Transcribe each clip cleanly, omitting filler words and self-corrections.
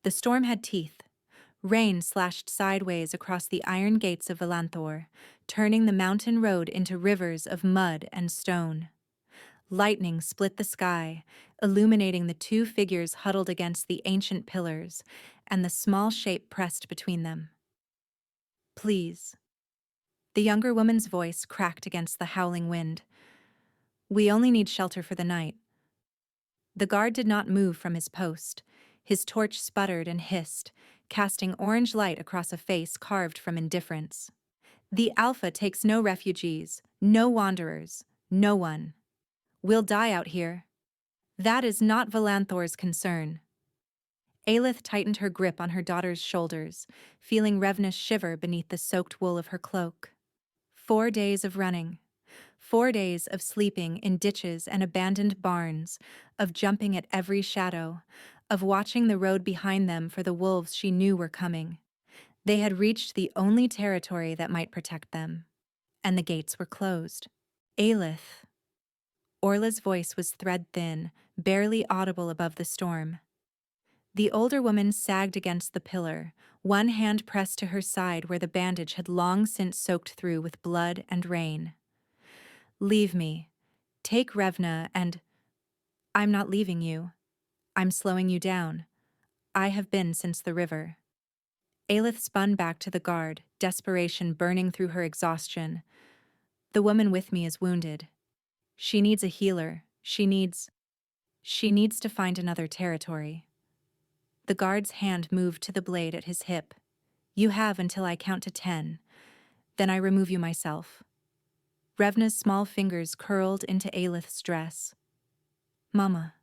The storm had teeth. Rain slashed sideways across the iron gates of Elanthor, turning the mountain road into rivers of mud and stone. Lightning split the sky, illuminating the two figures huddled against the ancient pillars and the small shape pressed between them. "Please." The younger woman's voice cracked against the howling wind. "We only need shelter for the night." The guard did not move from his post. His torch sputtered and hissed, casting orange light across a face carved from indifference. "The Alpha takes no refugees, no wanderers, no one. We'll die out here." "That is not Valanthor's concern." Aelith tightened her grip on her daughter's shoulders, feeling Revna shiver beneath the soaked wool of her cloak. 4 days of running. 4 days of sleeping in ditches and abandoned barns, of jumping at every shadow, of watching the road behind them for the wolves she knew were coming. They had reached the only territory that might protect them, and the gates were closed. "Aelith." Orla's voice was thread-thin, barely audible above the storm. The older woman sagged against the pillar, one hand pressed to her side where the bandage had long since soaked through with blood and rain. "Leave me. Take Revna and—" "I'm not leaving you. I'm slowing you down. I have been since the river." Aelith spun back to the guard, desperation burning through her exhaustion. "The woman with me is wounded. She needs a healer. She needs to find another territory." The guard's hand moved to the blade at his hip. "You have until I count to 10. Then I remove you myself." Revna's small fingers curled into Aelith's dress. "Mama."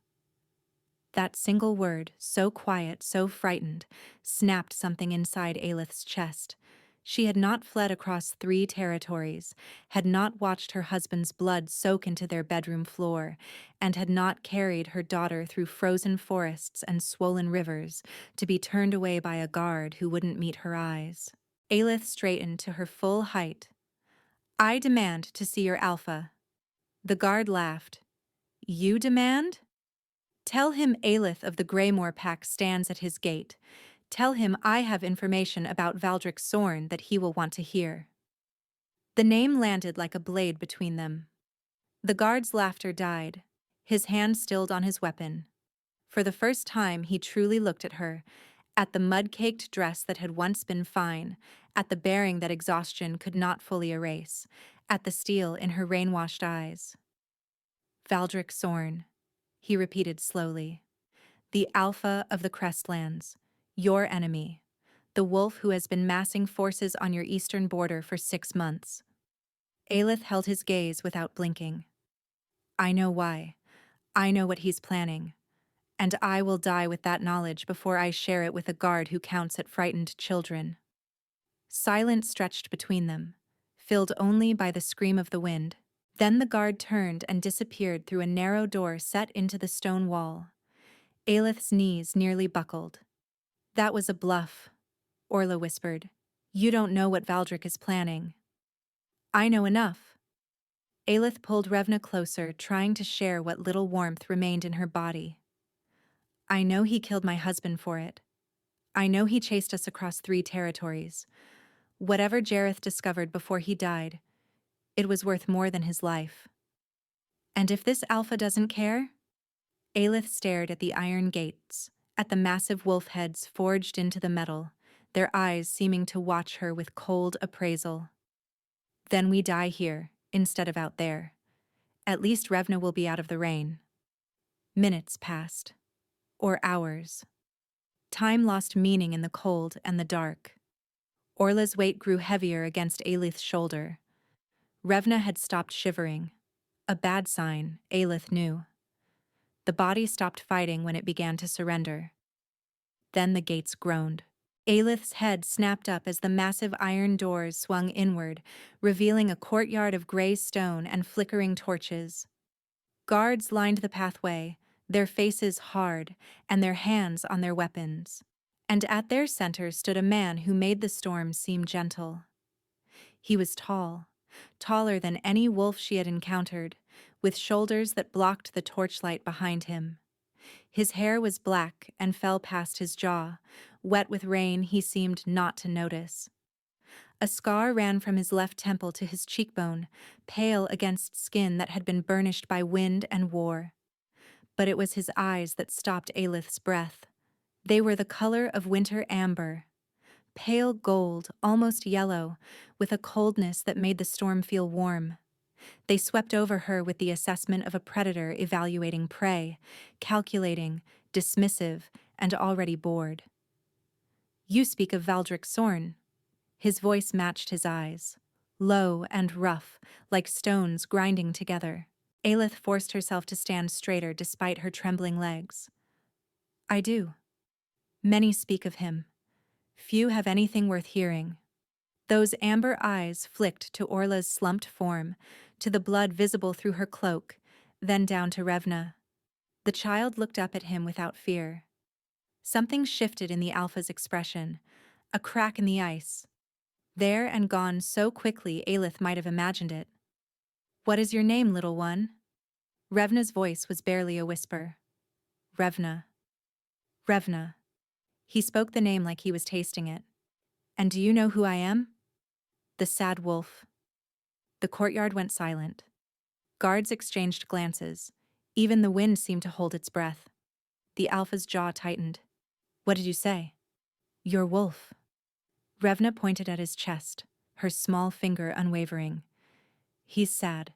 That single word, so quiet, so frightened, snapped something inside Aelith's chest. She had not fled across 3 territories, had not watched her husband's blood soak into their bedroom floor, and had not carried her daughter through frozen forests and swollen rivers to be turned away by a guard who wouldn't meet her eyes. Aelith straightened to her full height. "I demand to see your Alpha." The guard laughed. "You demand?" "Tell him Aelith of the Greymore Pack stands at his gate. Tell him I have information about Valdric Sorn that he will want to hear." The name landed like a blade between them. The guard's laughter died. His hand stilled on his weapon. For the first time he truly looked at her, at the mud-caked dress that had once been fine, at the bearing that exhaustion could not fully erase, at the steel in her rain-washed eyes. "Valdric Sorn," he repeated slowly. "The Alpha of the Crestlands. Your enemy. The wolf who has been massing forces on your eastern border for 6 months." Aelith held his gaze without blinking. "I know why. I know what he's planning. And I will die with that knowledge before I share it with a guard who counts at frightened children." Silence stretched between them, filled only by the scream of the wind. Then the guard turned and disappeared through a narrow door set into the stone wall. Aelith's knees nearly buckled. "That was a bluff," Orla whispered. "You don't know what Valdric is planning." "I know enough." Aelith pulled Revna closer, trying to share what little warmth remained in her body. "I know he killed my husband for it. I know he chased us across 3 territories. Whatever Jareth discovered before he died, it was worth more than his life. And if this Alpha doesn't care?" Aelith stared at the iron gates, at the massive wolf heads forged into the metal, their eyes seeming to watch her with cold appraisal. "Then we die here, instead of out there. At least Revna will be out of the rain." Minutes passed. Or hours. Time lost meaning in the cold and the dark. Orla's weight grew heavier against Aelith's shoulder. Revna had stopped shivering. A bad sign, Aelith knew. The body stopped fighting when it began to surrender. Then the gates groaned. Aelith's head snapped up as the massive iron doors swung inward, revealing a courtyard of gray stone and flickering torches. Guards lined the pathway, their faces hard and their hands on their weapons. And at their center stood a man who made the storm seem gentle. He was tall, taller than any wolf she had encountered, with shoulders that blocked the torchlight behind him. His hair was black and fell past his jaw. Wet with rain, he seemed not to notice. A scar ran from his left temple to his cheekbone, pale against skin that had been burnished by wind and war. But it was his eyes that stopped Aelith's breath. They were the color of winter amber. Pale gold, almost yellow, with a coldness that made the storm feel warm. They swept over her with the assessment of a predator evaluating prey, calculating, dismissive, and already bored. "You speak of Valdric Sorn." His voice matched his eyes, low and rough, like stones grinding together. Aelith forced herself to stand straighter despite her trembling legs. "I do. Many speak of him. Few have anything worth hearing." Those amber eyes flicked to Orla's slumped form, to the blood visible through her cloak, then down to Revna. The child looked up at him without fear. Something shifted in the Alpha's expression, a crack in the ice. There and gone so quickly Aelith might have imagined it. "What is your name, little one?" Revna's voice was barely a whisper. "Revna. Revna." He spoke the name like he was tasting it. "And do you know who I am?" "The sad wolf." The courtyard went silent. Guards exchanged glances. Even the wind seemed to hold its breath. The Alpha's jaw tightened. "What did you say?" "Your wolf." Revna pointed at his chest, her small finger unwavering. "He's sad.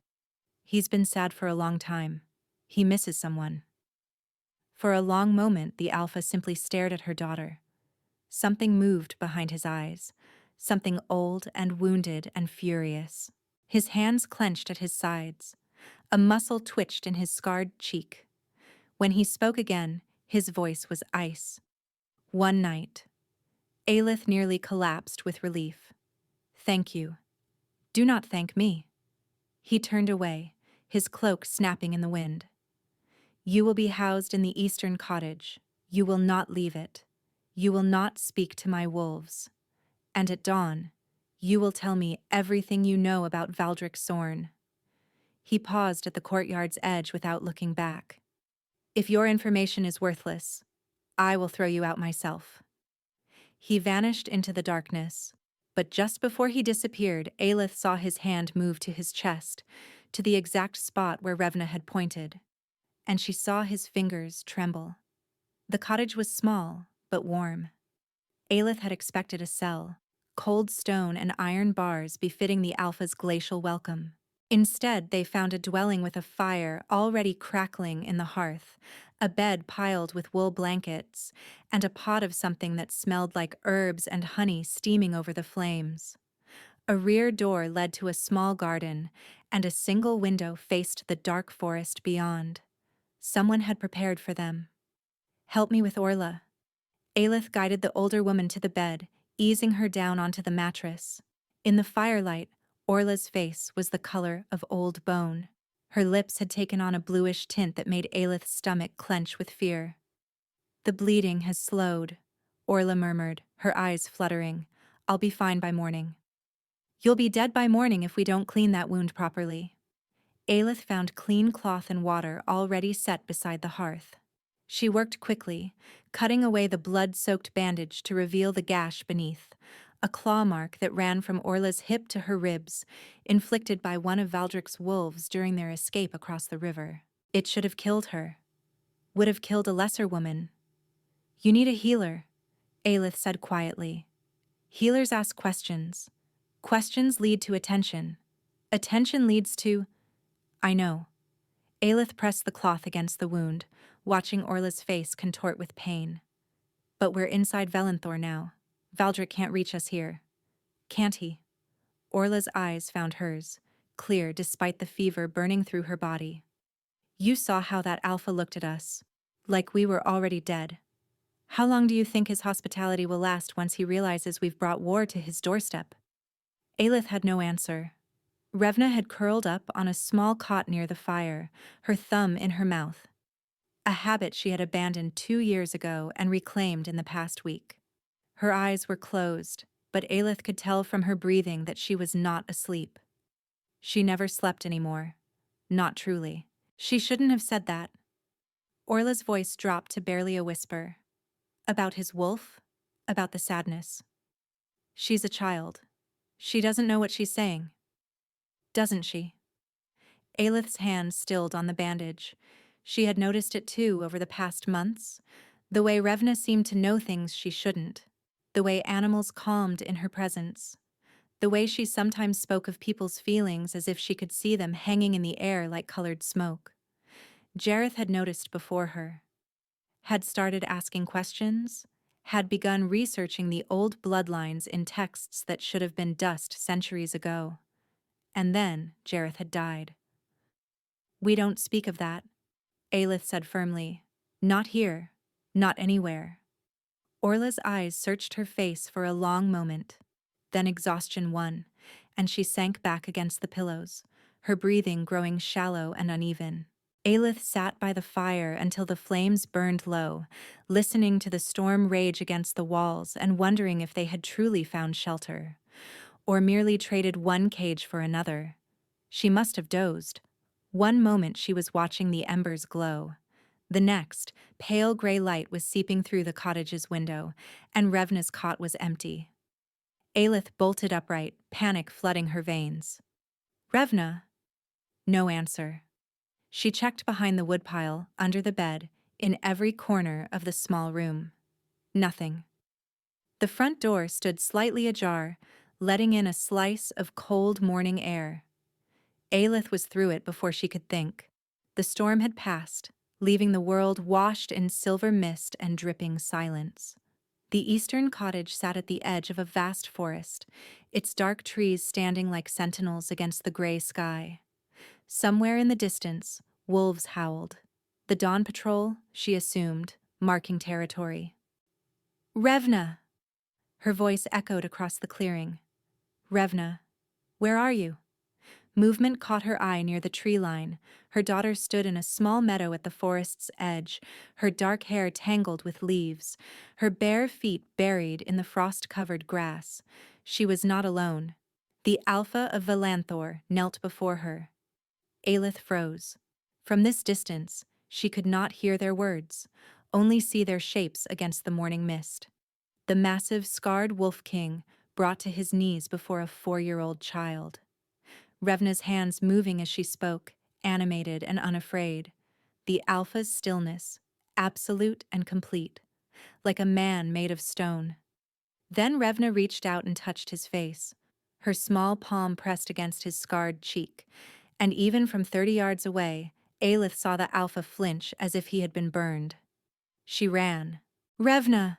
He's been sad for a long time. He misses someone." For a long moment, the Alpha simply stared at her daughter. Something moved behind his eyes, something old and wounded and furious. His hands clenched at his sides. A muscle twitched in his scarred cheek. When he spoke again, his voice was ice. "One night." Aelith nearly collapsed with relief. "Thank you. Do not thank me." He turned away, his cloak snapping in the wind. "You will be housed in the eastern cottage. You will not leave it. You will not speak to my wolves. And at dawn, you will tell me everything you know about Valdric Sorn." He paused at the courtyard's edge without looking back. "If your information is worthless, I will throw you out myself." He vanished into the darkness, but just before he disappeared, Aelith saw his hand move to his chest, to the exact spot where Revna had pointed, and she saw his fingers tremble. The cottage was small, but warm. Aelith had expected a cell, cold stone and iron bars befitting the Alpha's glacial welcome. Instead, they found a dwelling with a fire already crackling in the hearth, a bed piled with wool blankets, and a pot of something that smelled like herbs and honey steaming over the flames. A rear door led to a small garden, and a single window faced the dark forest beyond. Someone had prepared for them. "Help me with Orla." Aelith guided the older woman to the bed, easing her down onto the mattress. In the firelight, Orla's face was the color of old bone. Her lips had taken on a bluish tint that made Aelith's stomach clench with fear. "The bleeding has slowed," Orla murmured, her eyes fluttering. "I'll be fine by morning." "You'll be dead by morning if we don't clean that wound properly." Aelith found clean cloth and water already set beside the hearth. She worked quickly, cutting away the blood-soaked bandage to reveal the gash beneath, a claw mark that ran from Orla's hip to her ribs, inflicted by one of Valdric's wolves during their escape across the river. It should have killed her. Would have killed a lesser woman. "You need a healer," Aelith said quietly. "Healers ask questions. Questions lead to attention. Attention leads to—" "I know." Aelith pressed the cloth against the wound, watching Orla's face contort with pain. "But we're inside Elanthor now. Valdric can't reach us here." "Can't he?" Orla's eyes found hers, clear despite the fever burning through her body. "You saw how that Alpha looked at us. Like we were already dead. How long do you think his hospitality will last once he realizes we've brought war to his doorstep?" Aelith had no answer. Revna had curled up on a small cot near the fire, her thumb in her mouth. A habit she had abandoned 2 years ago and reclaimed in the past week. Her eyes were closed, but Aelith could tell from her breathing that she was not asleep. She never slept anymore. Not truly. She shouldn't have said that. Orla's voice dropped to barely a whisper. About his wolf? About the sadness. She's a child. She doesn't know what she's saying. Doesn't she? Aelith's hand stilled on the bandage. She had noticed it too over the past months. The way Revna seemed to know things she shouldn't. The way animals calmed in her presence. The way she sometimes spoke of people's feelings as if she could see them hanging in the air like colored smoke. Jareth had noticed before her. Had started asking questions. Had begun researching the old bloodlines in texts that should have been dust centuries ago. And then Jareth had died. We don't speak of that, Aelith said firmly. Not here. Not anywhere. Orla's eyes searched her face for a long moment. Then exhaustion won, and she sank back against the pillows, her breathing growing shallow and uneven. Aelith sat by the fire until the flames burned low, listening to the storm rage against the walls and wondering if they had truly found shelter, or merely traded one cage for another. She must have dozed. One moment she was watching the embers glow. The next, pale gray light was seeping through the cottage's window, and Revna's cot was empty. Aelith bolted upright, panic flooding her veins. Revna? No answer. She checked behind the woodpile, under the bed, in every corner of the small room. Nothing. The front door stood slightly ajar, letting in a slice of cold morning air. Aelith was through it before she could think. The storm had passed, leaving the world washed in silver mist and dripping silence. The eastern cottage sat at the edge of a vast forest, its dark trees standing like sentinels against the gray sky. Somewhere in the distance, wolves howled. The dawn patrol, she assumed, marking territory. Revna! Her voice echoed across the clearing. Revna, where are you? Movement caught her eye near the tree line. Her daughter stood in a small meadow at the forest's edge, her dark hair tangled with leaves, her bare feet buried in the frost-covered grass. She was not alone. The Alpha of Elanthor knelt before her. Aelith froze. From this distance, she could not hear their words, only see their shapes against the morning mist. The massive, scarred wolf king brought to his knees before a 4-year-old child. Revna's hands moving as she spoke, animated and unafraid. The Alpha's stillness, absolute and complete, like a man made of stone. Then Revna reached out and touched his face, her small palm pressed against his scarred cheek, and even from 30 yards away, Aelith saw the Alpha flinch as if he had been burned. She ran. Revna!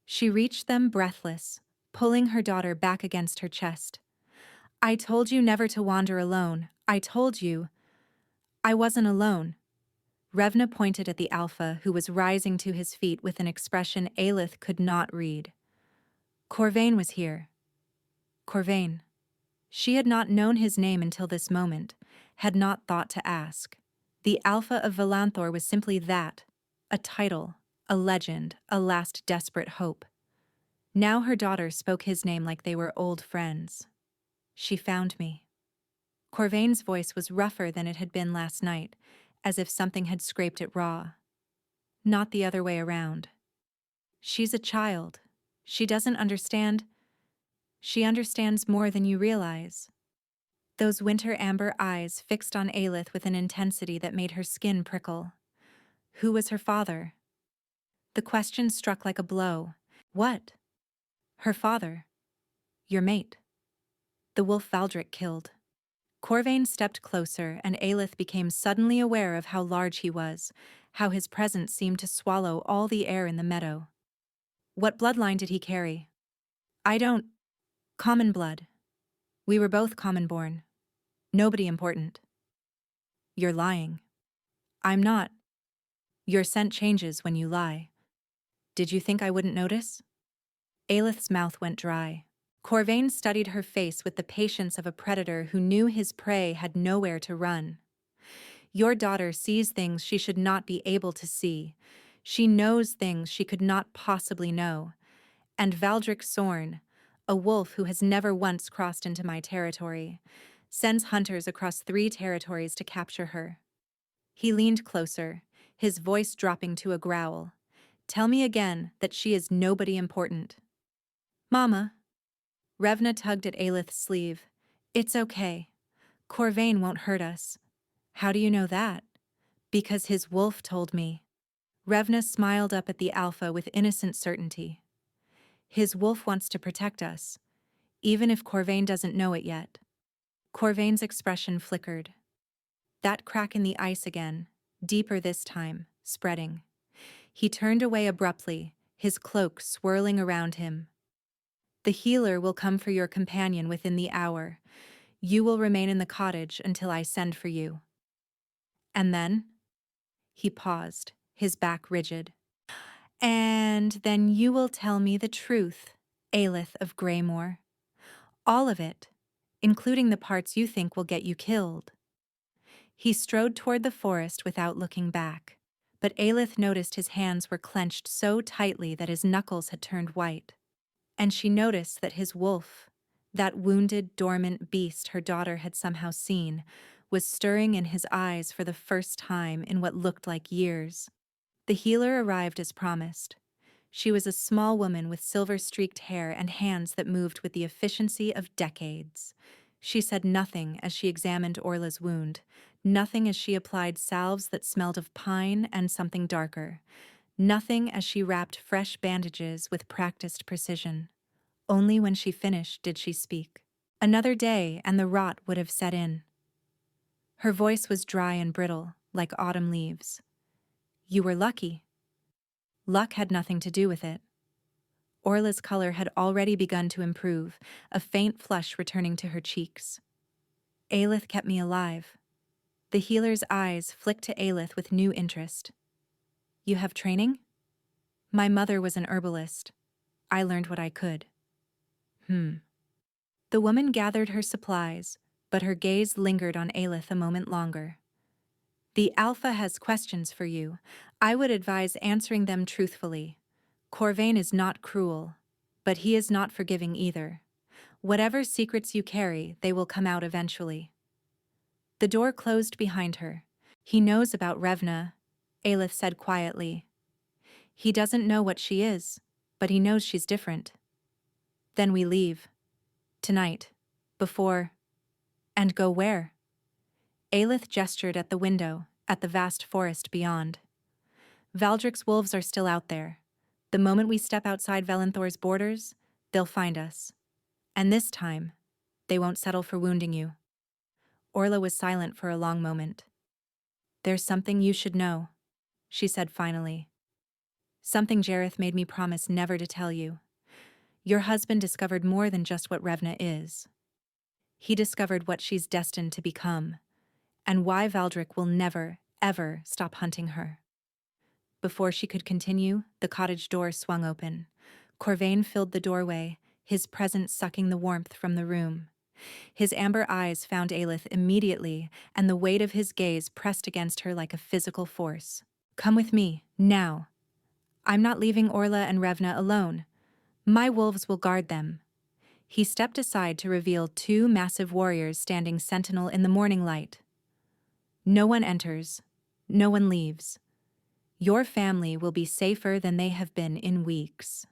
She reached them breathless, pulling her daughter back against her chest. I told you never to wander alone. I told you. I wasn't alone. Revna pointed at the Alpha, who was rising to his feet with an expression Aelith could not read. Corvain was here. Corvain. She had not known his name until this moment, had not thought to ask. The Alpha of Elanthor was simply that, a title, a legend, a last desperate hope. Now her daughter spoke his name like they were old friends. She found me. Corvain's voice was rougher than it had been last night, as if something had scraped it raw. Not the other way around. She's a child. She doesn't understand. She understands more than you realize. Those winter amber eyes fixed on Aelith with an intensity that made her skin prickle. Who was her father? The question struck like a blow. What? Her father. Your mate. The wolf Valdric killed. Corvain stepped closer, and Aelith became suddenly aware of how large he was, how his presence seemed to swallow all the air in the meadow. What bloodline did he carry? I don't... Common blood. We were both common-born. Nobody important. You're lying. I'm not. Your scent changes when you lie. Did you think I wouldn't notice? Aelith's mouth went dry. Corvain studied her face with the patience of a predator who knew his prey had nowhere to run. Your daughter sees things she should not be able to see. She knows things she could not possibly know. And Valdric Sorn, a wolf who has never once crossed into my territory, sends hunters across 3 territories to capture her. He leaned closer, his voice dropping to a growl. "Tell me again that she is nobody important." "Mama." Revna tugged at Aelith's sleeve. "It's okay. Corvain won't hurt us." "How do you know that?" "Because his wolf told me." Revna smiled up at the Alpha with innocent certainty. "His wolf wants to protect us, even if Corvain doesn't know it yet." Corvain's expression flickered. That crack in the ice again, deeper this time, spreading. He turned away abruptly, his cloak swirling around him. "The healer will come for your companion within the hour. You will remain in the cottage until I send for you." "And then?" He paused, his back rigid. "And then you will tell me the truth, Aelith of Greymore. All of it, including the parts you think will get you killed." He strode toward the forest without looking back, but Aelith noticed his hands were clenched so tightly that his knuckles had turned white. And she noticed that his wolf, that wounded, dormant beast her daughter had somehow seen, was stirring in his eyes for the first time in what looked like years. The healer arrived as promised. She was a small woman with silver-streaked hair and hands that moved with the efficiency of decades. She said nothing as she examined Orla's wound, nothing as she applied salves that smelled of pine and something darker, nothing as she wrapped fresh bandages with practiced precision. Only when she finished did she speak. Another day and the rot would have set in. Her voice was dry and brittle, like autumn leaves. "You were lucky." Luck had nothing to do with it. Orla's color had already begun to improve, a faint flush returning to her cheeks. "Aelith kept me alive." The healer's eyes flicked to Aelith with new interest. "You have training?" "My mother was an herbalist. I learned what I could." The woman gathered her supplies, but her gaze lingered on Aelith a moment longer. "The Alpha has questions for you. I would advise answering them truthfully. Corvain is not cruel, but he is not forgiving either. Whatever secrets you carry, they will come out eventually." The door closed behind her. "He knows about Revna," Aelith said quietly. "He doesn't know what she is, but he knows she's different." "Then we leave. Tonight. Before." "And go where?" Aelith gestured at the window, at the vast forest beyond. "Valdric's wolves are still out there. The moment we step outside Vellenthor's borders, they'll find us. And this time, they won't settle for wounding you." Orla was silent for a long moment. "There's something you should know," she said finally. "Something Jareth made me promise never to tell you. Your husband discovered more than just what Revna is. He discovered what she's destined to become, and why Valdric will never, ever stop hunting her." Before she could continue, the cottage door swung open. Corvain filled the doorway, his presence sucking the warmth from the room. His amber eyes found Aelith immediately, and the weight of his gaze pressed against her like a physical force. "Come with me, now. I'm not leaving Orla and Revna alone. My wolves will guard them." He stepped aside to reveal two massive warriors standing sentinel in the morning light. "No one enters. No one leaves. Your family will be safer than they have been in weeks."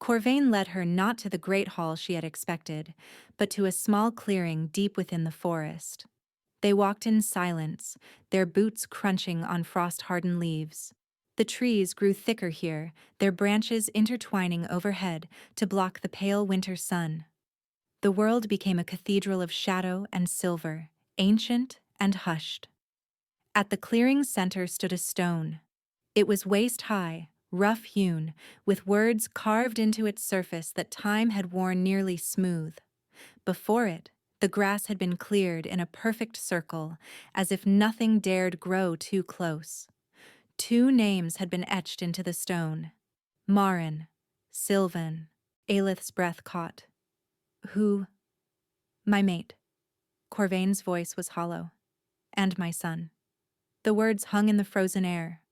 Corvain led her not to the great hall she had expected, but to a small clearing deep within the forest. They walked in silence, their boots crunching on frost-hardened leaves. The trees grew thicker here, their branches intertwining overhead to block the pale winter sun. The world became a cathedral of shadow and silver, ancient and hushed. At the clearing's center stood a stone. It was waist-high, rough-hewn, with words carved into its surface that time had worn nearly smooth. Before it, the grass had been cleared in a perfect circle, as if nothing dared grow too close. Two names had been etched into the stone. Marin, Sylvan. Aelith's breath caught. "Who?" "My mate." Corvain's voice was hollow. "And my son." The words hung in the frozen air.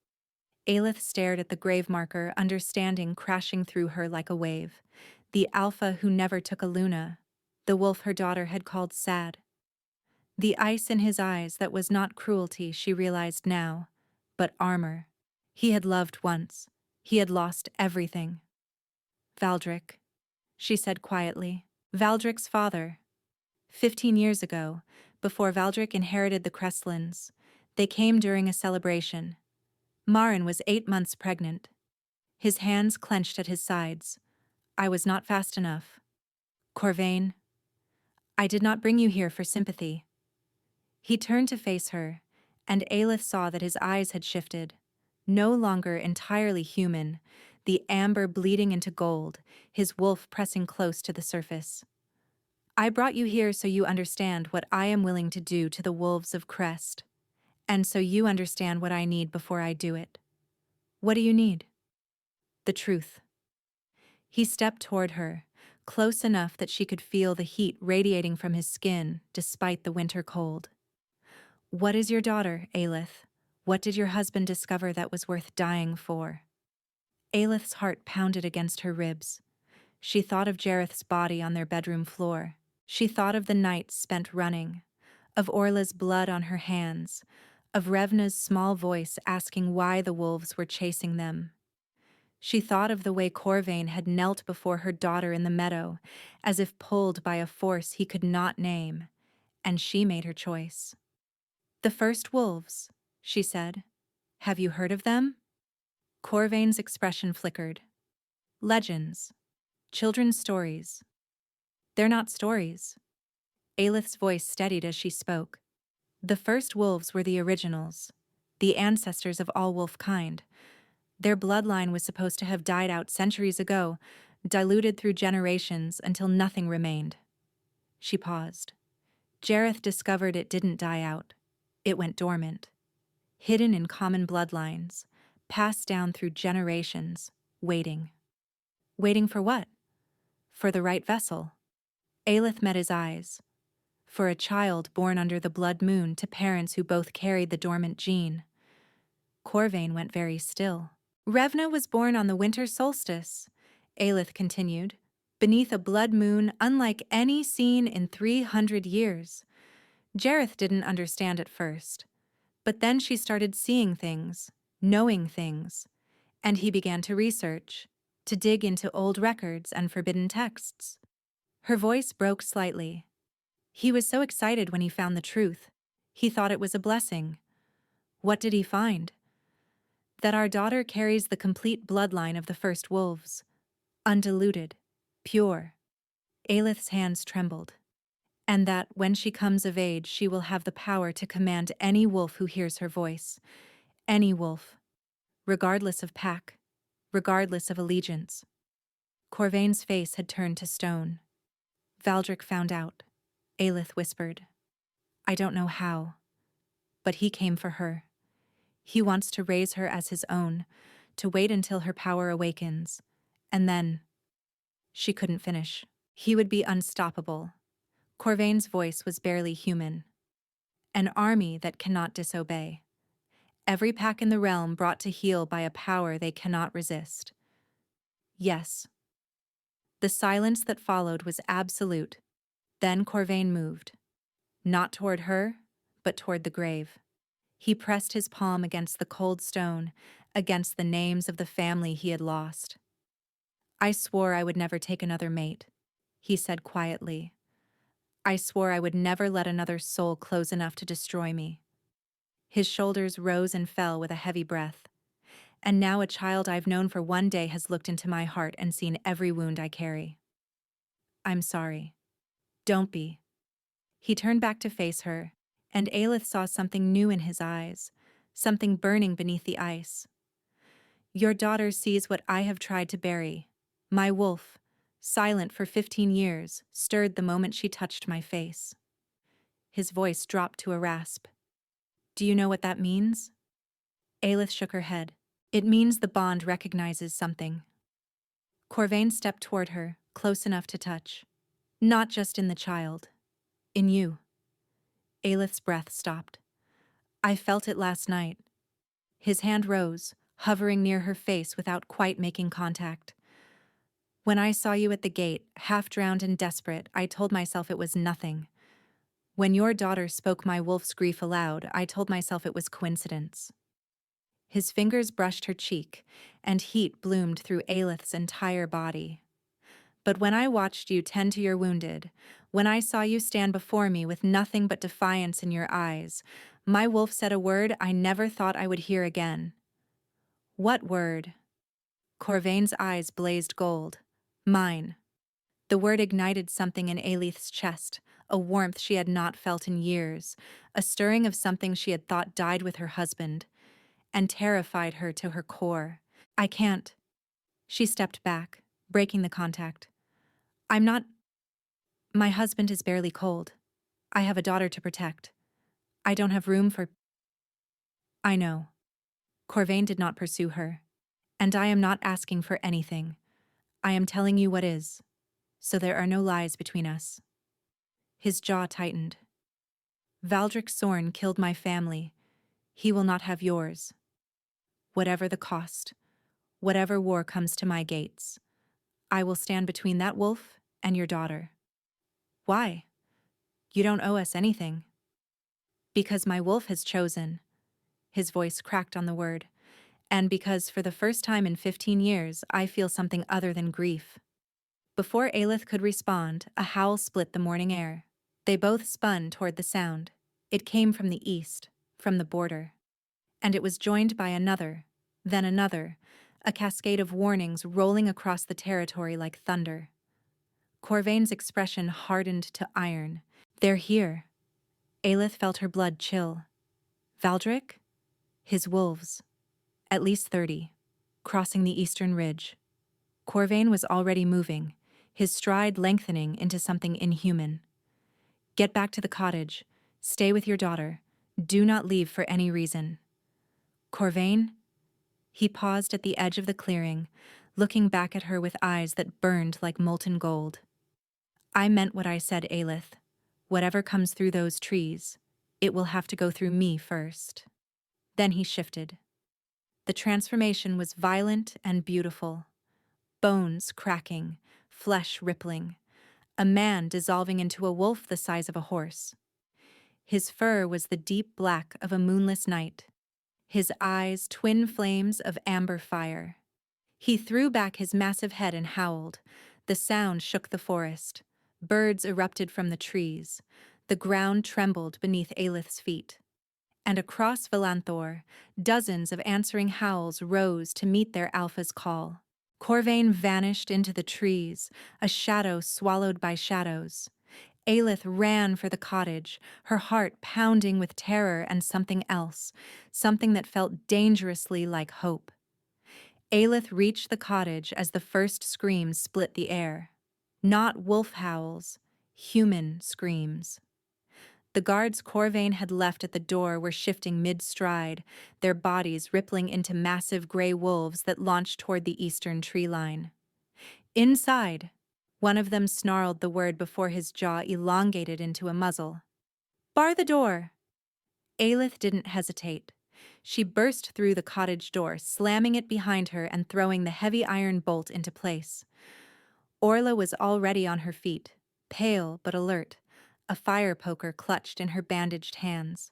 Aelith stared at the grave marker, understanding crashing through her like a wave. The Alpha who never took a Luna. The wolf her daughter had called sad. The ice in his eyes that was not cruelty, she realized now, but armor. He had loved once. He had lost everything. Valdric, she said quietly. Valdric's father. 15 years ago, before Valdric inherited the Crestlands, they came during a celebration. Marin was 8 months pregnant. His hands clenched at his sides. I was not fast enough. Corvain, I did not bring you here for sympathy. He turned to face her, and Aelith saw that his eyes had shifted. No longer entirely human, the amber bleeding into gold, his wolf pressing close to the surface. I brought you here so you understand what I am willing to do to the wolves of Crest, and so you understand what I need before I do it. What do you need? The truth. He stepped toward her, close enough that she could feel the heat radiating from his skin despite the winter cold. What is your daughter, Aelith? What did your husband discover that was worth dying for? Aelith's heart pounded against her ribs. She thought of Jareth's body on their bedroom floor. She thought of the nights spent running, of Orla's blood on her hands, of Revna's small voice asking why the wolves were chasing them. She thought of the way Corvain had knelt before her daughter in the meadow, as if pulled by a force he could not name, and she made her choice. The first wolves, she said. Have you heard of them? Corvain's expression flickered. Legends. Children's stories. They're not stories. Aelith's voice steadied as she spoke. The first wolves were the originals, the ancestors of all wolf kind. Their bloodline was supposed to have died out centuries ago, diluted through generations until nothing remained. She paused. Jareth discovered it didn't die out. It went dormant. Hidden in common bloodlines, passed down through generations, waiting. Waiting for what? For the right vessel. Aelith met his eyes. For a child born under the blood moon to parents who both carried the dormant gene. Corvain went very still. Revna was born on the winter solstice, Aelith continued, beneath a blood moon unlike any seen in 300 years. Jareth didn't understand at first, but then she started seeing things, knowing things, and he began to research, to dig into old records and forbidden texts. Her voice broke slightly. He was so excited when he found the truth. He thought it was a blessing. What did he find? That our daughter carries the complete bloodline of the first wolves. Undiluted. Pure. Aelith's hands trembled. And that when she comes of age she will have the power to command any wolf who hears her voice. Any wolf. Regardless of pack. Regardless of allegiance. Corvain's face had turned to stone. Valdric found out. Aelith whispered. I don't know how. But he came for her. He wants to raise her as his own, to wait until her power awakens, and then... She couldn't finish. He would be unstoppable. Corvain's voice was barely human. An army that cannot disobey. Every pack in the realm brought to heel by a power they cannot resist. Yes. The silence that followed was absolute. Then Corvain moved. Not toward her, but toward the grave. He pressed his palm against the cold stone, against the names of the family he had lost. I swore I would never take another mate, he said quietly. I swore I would never let another soul close enough to destroy me. His shoulders rose and fell with a heavy breath. And now a child I've known for one day has looked into my heart and seen every wound I carry. I'm sorry. Don't be. He turned back to face her, and Aelith saw something new in his eyes, something burning beneath the ice. Your daughter sees what I have tried to bury. My wolf, silent for 15 years, stirred the moment she touched my face. His voice dropped to a rasp. Do you know what that means? Aelith shook her head. It means the bond recognizes something. Corvain stepped toward her, close enough to touch. Not just in the child. In you. Aelith's breath stopped. I felt it last night. His hand rose, hovering near her face without quite making contact. When I saw you at the gate, half drowned and desperate, I told myself it was nothing. When your daughter spoke my wolf's grief aloud, I told myself it was coincidence. His fingers brushed her cheek, and heat bloomed through Aelith's entire body. But when I watched you tend to your wounded, when I saw you stand before me with nothing but defiance in your eyes, my wolf said a word I never thought I would hear again. What word? Corvain's eyes blazed gold. Mine. The word ignited something in Aelith's chest, a warmth she had not felt in years, a stirring of something she had thought died with her husband, and terrified her to her core. I can't. She stepped back, breaking the contact. I'm not. My husband is barely cold. I have a daughter to protect. I don't have room for. I know. Corvain did not pursue her. And I am not asking for anything. I am telling you what is. So there are no lies between us. His jaw tightened. Valdric Sorn killed my family. He will not have yours. Whatever the cost, whatever war comes to my gates, I will stand between that wolf and your daughter. Why? You don't owe us anything. Because my wolf has chosen. His voice cracked on the word. And because for the first time in 15 years, I feel something other than grief. Before Aelith could respond, a howl split the morning air. They both spun toward the sound. It came from the east, from the border. And it was joined by another, then another, a cascade of warnings rolling across the territory like thunder. Corvain's expression hardened to iron. They're here. Aelith felt her blood chill. Valdric? His wolves. At least 30, crossing the eastern ridge. Corvain was already moving, his stride lengthening into something inhuman. Get back to the cottage. Stay with your daughter. Do not leave for any reason. Corvain? He paused at the edge of the clearing, looking back at her with eyes that burned like molten gold. I meant what I said, Aelith. Whatever comes through those trees, it will have to go through me first. Then he shifted. The transformation was violent and beautiful. Bones cracking, flesh rippling. A man dissolving into a wolf the size of a horse. His fur was the deep black of a moonless night. His eyes twin flames of amber fire. He threw back his massive head and howled. The sound shook the forest. Birds erupted from the trees. The ground trembled beneath Aelith's feet. And across Elanthor, dozens of answering howls rose to meet their alpha's call. Corvain vanished into the trees, a shadow swallowed by shadows. Aelith ran for the cottage, her heart pounding with terror and something else, something that felt dangerously like hope. Aelith reached the cottage as the first screams split the air. Not wolf howls, human screams. The guards Corvain had left at the door were shifting mid-stride, their bodies rippling into massive gray wolves that launched toward the eastern tree line. Inside, one of them snarled the word before his jaw elongated into a muzzle. Bar the door! Aelith didn't hesitate. She burst through the cottage door, slamming it behind her and throwing the heavy iron bolt into place. Orla was already on her feet, pale but alert, a fire poker clutched in her bandaged hands.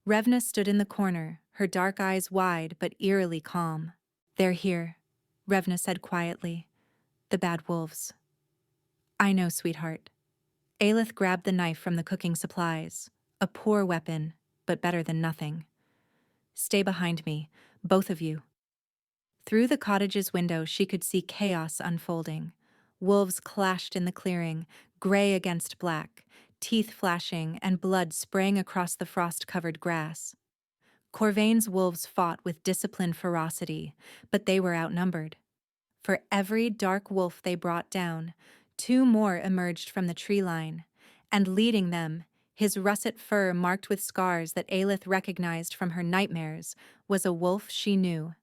Revna stood in the corner, her dark eyes wide but eerily calm. They're here, Revna said quietly. The bad wolves. I know, sweetheart. Aelith grabbed the knife from the cooking supplies. A poor weapon, but better than nothing. Stay behind me, both of you. Through the cottage's window she could see chaos unfolding. Wolves clashed in the clearing, gray against black, teeth flashing and blood spraying across the frost-covered grass. Corvain's wolves fought with disciplined ferocity, but they were outnumbered. For every dark wolf they brought down, 2 more emerged from the tree line, and leading them, his russet fur marked with scars that Aelith recognized from her nightmares, was a wolf she knew.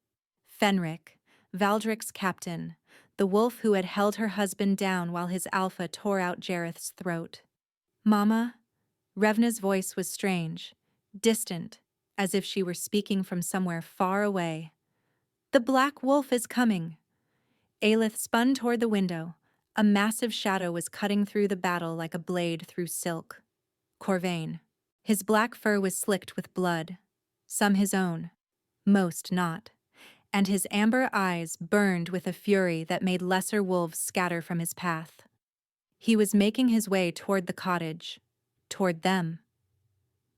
Fenric, Valdric's captain, the wolf who had held her husband down while his alpha tore out Jareth's throat. Mama? Revna's voice was strange, distant, as if she were speaking from somewhere far away. The black wolf is coming. Aelith spun toward the window. A massive shadow was cutting through the battle like a blade through silk. Corvain. His black fur was slicked with blood, some his own. Most not, and his amber eyes burned with a fury that made lesser wolves scatter from his path. He was making his way toward the cottage, toward them.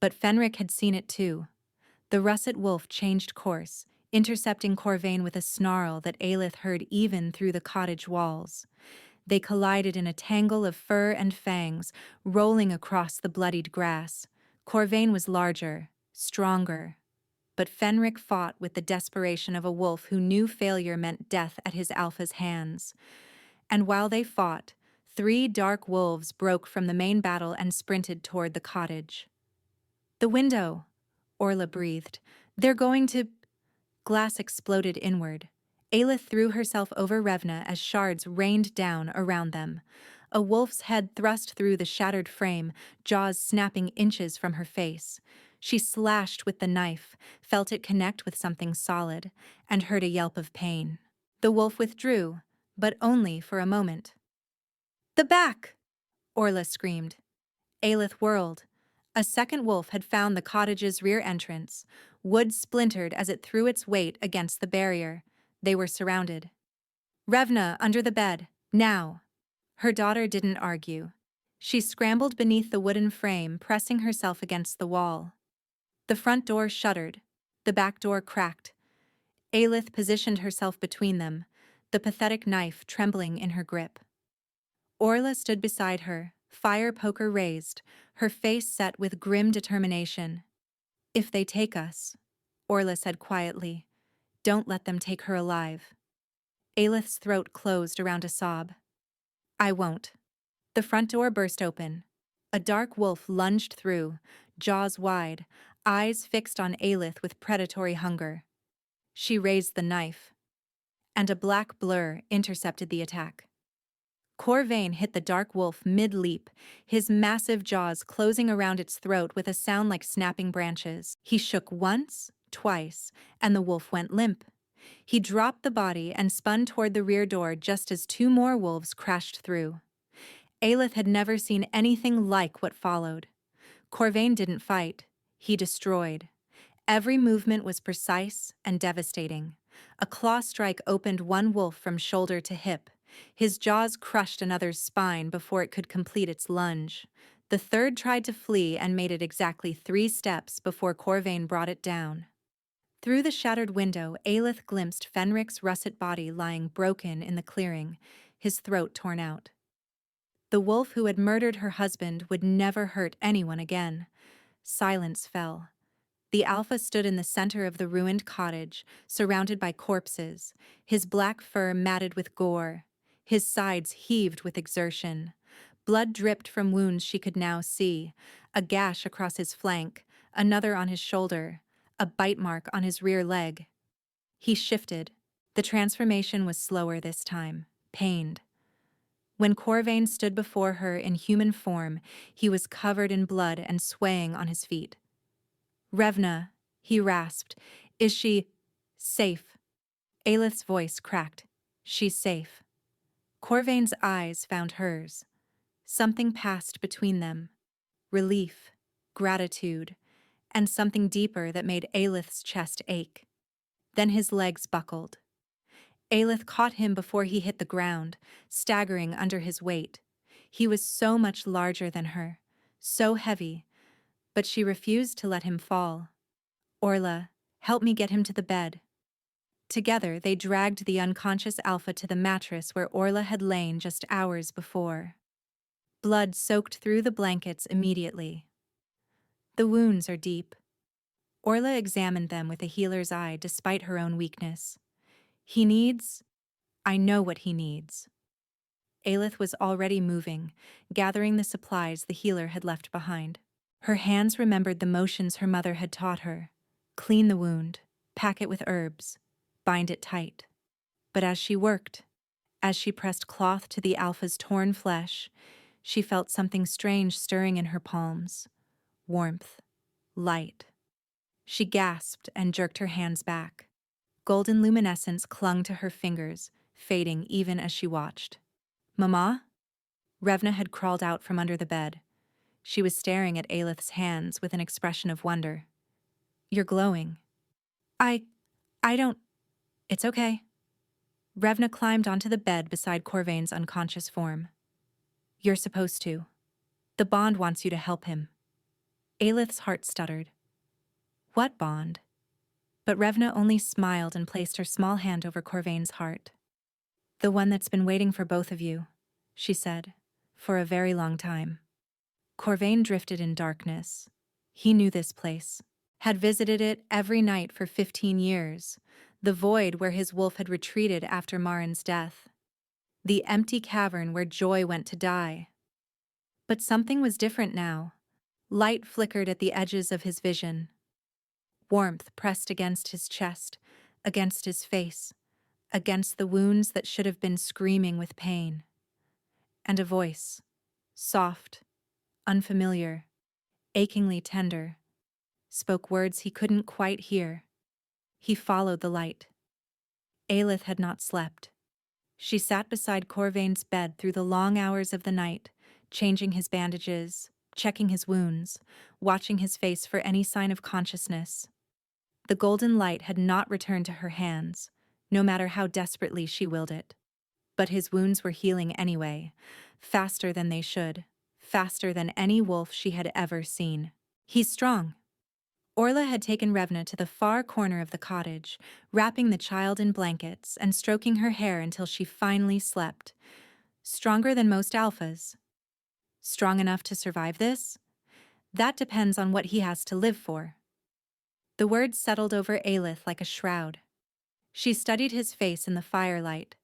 But Fenric had seen it too. The russet wolf changed course, intercepting Corvain with a snarl that Aelith heard even through the cottage walls. They collided in a tangle of fur and fangs, rolling across the bloodied grass. Corvain was larger, stronger, but Fenric fought with the desperation of a wolf who knew failure meant death at his alpha's hands. And while they fought, 3 dark wolves broke from the main battle and sprinted toward the cottage. "The window," Orla breathed. "They're going to—" Glass exploded inward. Aelith threw herself over Revna as shards rained down around them. A wolf's head thrust through the shattered frame, jaws snapping inches from her face. She slashed with the knife, felt it connect with something solid, and heard a yelp of pain. The wolf withdrew, but only for a moment. "The back!" Orla screamed. Aelith whirled. A second wolf had found the cottage's rear entrance. Wood splintered as it threw its weight against the barrier. They were surrounded. "Revna, under the bed, now!" Her daughter didn't argue. She scrambled beneath the wooden frame, pressing herself against the wall. The front door shuddered. The back door cracked. Aelith positioned herself between them, the pathetic knife trembling in her grip. Orla stood beside her, fire poker raised, her face set with grim determination. "If they take us," Orla said quietly, "don't let them take her alive." Aelith's throat closed around a sob. "I won't." The front door burst open. A dark wolf lunged through, jaws wide, eyes fixed on Aelith with predatory hunger. She raised the knife, and a black blur intercepted the attack. Corvain hit the dark wolf mid-leap, his massive jaws closing around its throat with a sound like snapping branches. He shook once, twice, and the wolf went limp. He dropped the body and spun toward the rear door just as 2 more wolves crashed through. Aelith had never seen anything like what followed. Corvain didn't fight, he destroyed. Every movement was precise and devastating. A claw strike opened one wolf from shoulder to hip. His jaws crushed another's spine before it could complete its lunge. The third tried to flee and made it exactly 3 steps before Corvain brought it down. Through the shattered window, Aelith glimpsed Fenric's russet body lying broken in the clearing, his throat torn out. The wolf who had murdered her husband would never hurt anyone again. Silence fell. The alpha stood in the center of the ruined cottage, surrounded by corpses, his black fur matted with gore. His sides heaved with exertion. Blood dripped from wounds she could now see, a gash across his flank, another on his shoulder, a bite mark on his rear leg. He shifted. The transformation was slower this time, pained. When Corvain stood before her in human form, he was covered in blood and swaying on his feet. "Revna," he rasped, "is she safe?" Aelith's voice cracked. "She's safe." Corvain's eyes found hers. Something passed between them. Relief, gratitude, and something deeper that made Aelith's chest ache. Then his legs buckled. Aelith caught him before he hit the ground, staggering under his weight. He was so much larger than her, so heavy, but she refused to let him fall. "Orla, help me get him to the bed." Together, they dragged the unconscious alpha to the mattress where Orla had lain just hours before. Blood soaked through the blankets immediately. "The wounds are deep." Orla examined them with a healer's eye despite her own weakness. "He needs— I know what he needs." Aelith was already moving, gathering the supplies the healer had left behind. Her hands remembered the motions her mother had taught her. Clean the wound, pack it with herbs, bind it tight. But as she worked, as she pressed cloth to the alpha's torn flesh, she felt something strange stirring in her palms. Warmth, light. She gasped and jerked her hands back. Golden luminescence clung to her fingers, fading even as she watched. "Mama?" Revna had crawled out from under the bed. She was staring at Aelith's hands with an expression of wonder. "You're glowing." "I I don't. It's okay. Revna climbed onto the bed beside Corvain's unconscious form. You're supposed to. The bond wants you to help him. Aelith's heart stuttered. What bond? But Revna only smiled and placed her small hand over Corvain's heart. The one that's been waiting for both of you, she said, for a very long time. Corvain drifted in darkness. He knew this place, had visited it every night for 15 years, the void where his wolf had retreated after Marin's death, the empty cavern where Joy went to die. But something was different now. Light flickered at the edges of his vision. Warmth pressed against his chest, against his face, against the wounds that should have been screaming with pain. And a voice, soft, unfamiliar, achingly tender, spoke words he couldn't quite hear. He followed the light. Aelith had not slept. She sat beside Corvain's bed through the long hours of the night, changing his bandages, checking his wounds, watching his face for any sign of consciousness. The golden light had not returned to her hands, no matter how desperately she willed it. But his wounds were healing anyway, faster than they should, faster than any wolf she had ever seen. He's strong. Orla had taken Revna to the far corner of the cottage, wrapping the child in blankets and stroking her hair until she finally slept. Stronger than most alphas. Strong enough to survive this? That depends on what he has to live for. The words settled over Aelith like a shroud. She studied his face in the firelight,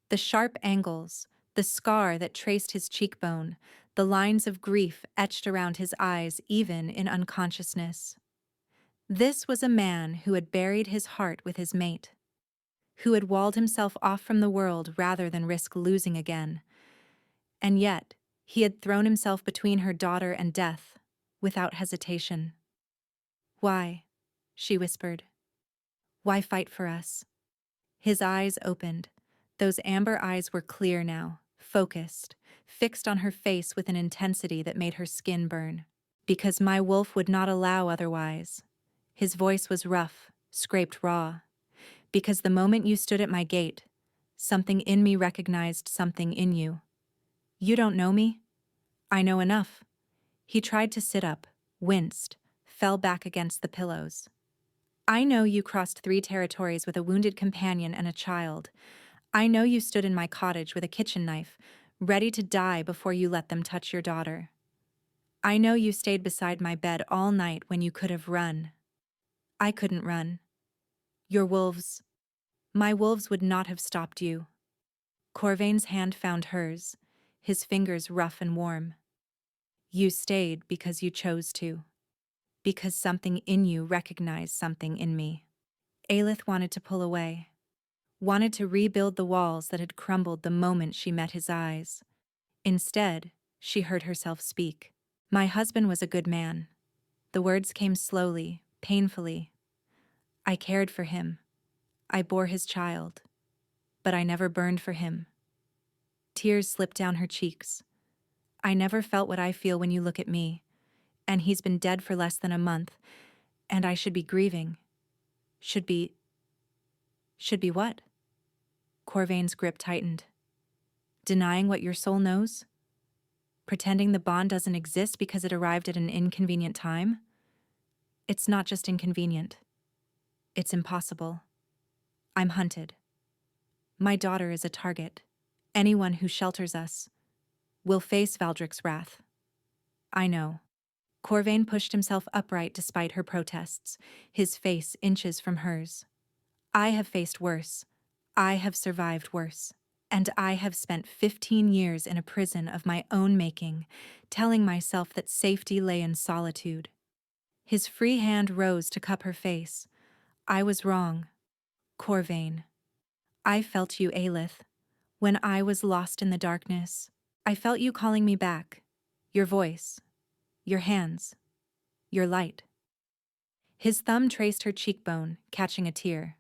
the sharp angles, the scar that traced his cheekbone, the lines of grief etched around his eyes even in unconsciousness. This was a man who had buried his heart with his mate, who had walled himself off from the world rather than risk losing again. And yet, he had thrown himself between her daughter and death, without hesitation. Why? She whispered. Why fight for us? His eyes opened. Those amber eyes were clear now, focused, fixed on her face with an intensity that made her skin burn. Because my wolf would not allow otherwise. His voice was rough, scraped raw. Because the moment you stood at my gate, something in me recognized something in you. You don't know me? I know enough. He tried to sit up, winced, fell back against the pillows. I know you crossed 3 territories with a wounded companion and a child. I know you stood in my cottage with a kitchen knife, ready to die before you let them touch your daughter. I know you stayed beside my bed all night when you could have run. I couldn't run. Your wolves. My wolves would not have stopped you. Corvain's hand found hers, his fingers rough and warm. You stayed because you chose to. Because something in you recognized something in me. Aelith wanted to pull away. Wanted to rebuild the walls that had crumbled the moment she met his eyes. Instead, she heard herself speak. My husband was a good man. The words came slowly, painfully. I cared for him. I bore his child. But I never burned for him. Tears slipped down her cheeks. I never felt what I feel when you look at me. And he's been dead for less than a month. And I should be grieving. Should be what? Corvain's grip tightened. Denying what your soul knows? Pretending the bond doesn't exist because it arrived at an inconvenient time? It's not just inconvenient. It's impossible. I'm hunted. My daughter is a target. Anyone who shelters us will face Valdrick's wrath. I know. Corvain pushed himself upright despite her protests, his face inches from hers. I have faced worse. I have survived worse. And I have spent 15 years in a prison of my own making, telling myself that safety lay in solitude. His free hand rose to cup her face. I was wrong. Corvain. I felt you, Aelith. When I was lost in the darkness, I felt you calling me back. Your voice. Your hands. Your light. His thumb traced her cheekbone, catching a tear.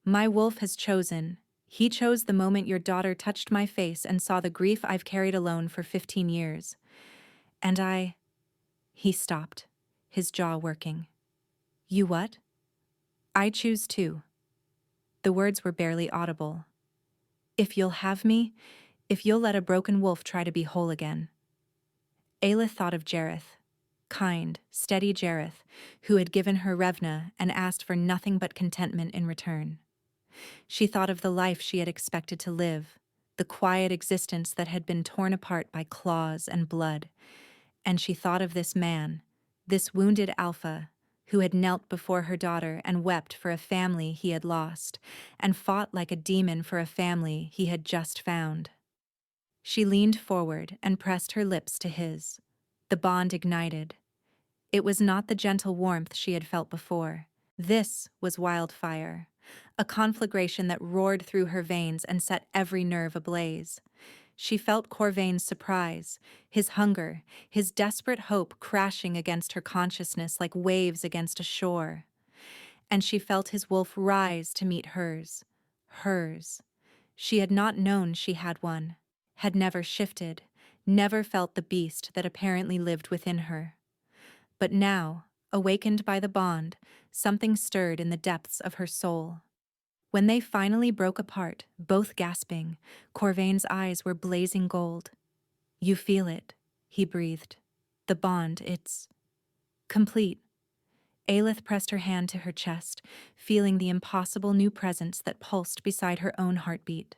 My wolf has chosen. He chose the moment your daughter touched my face and saw the grief I've carried alone for 15 years. And He stopped, his jaw working. You what? I choose too. The words were barely audible. If you'll have me, if you'll let a broken wolf try to be whole again. Aelith thought of Jareth, kind, steady Jareth, who had given her Revna and asked for nothing but contentment in return. She thought of the life she had expected to live, the quiet existence that had been torn apart by claws and blood, and she thought of this man, this wounded alpha, who had knelt before her daughter and wept for a family he had lost, and fought like a demon for a family he had just found. She leaned forward and pressed her lips to his. The bond ignited. It was not the gentle warmth she had felt before. This was wildfire, a conflagration that roared through her veins and set every nerve ablaze. She felt Corvain's surprise, his hunger, his desperate hope crashing against her consciousness like waves against a shore. And she felt his wolf rise to meet hers. Hers. She had not known she had one, had never shifted, never felt the beast that apparently lived within her. But now, awakened by the bond, something stirred in the depths of her soul. When they finally broke apart, both gasping, Corvain's eyes were blazing gold. "You feel it," he breathed. "The bond, it's complete." Aelith pressed her hand to her chest, feeling the impossible new presence that pulsed beside her own heartbeat.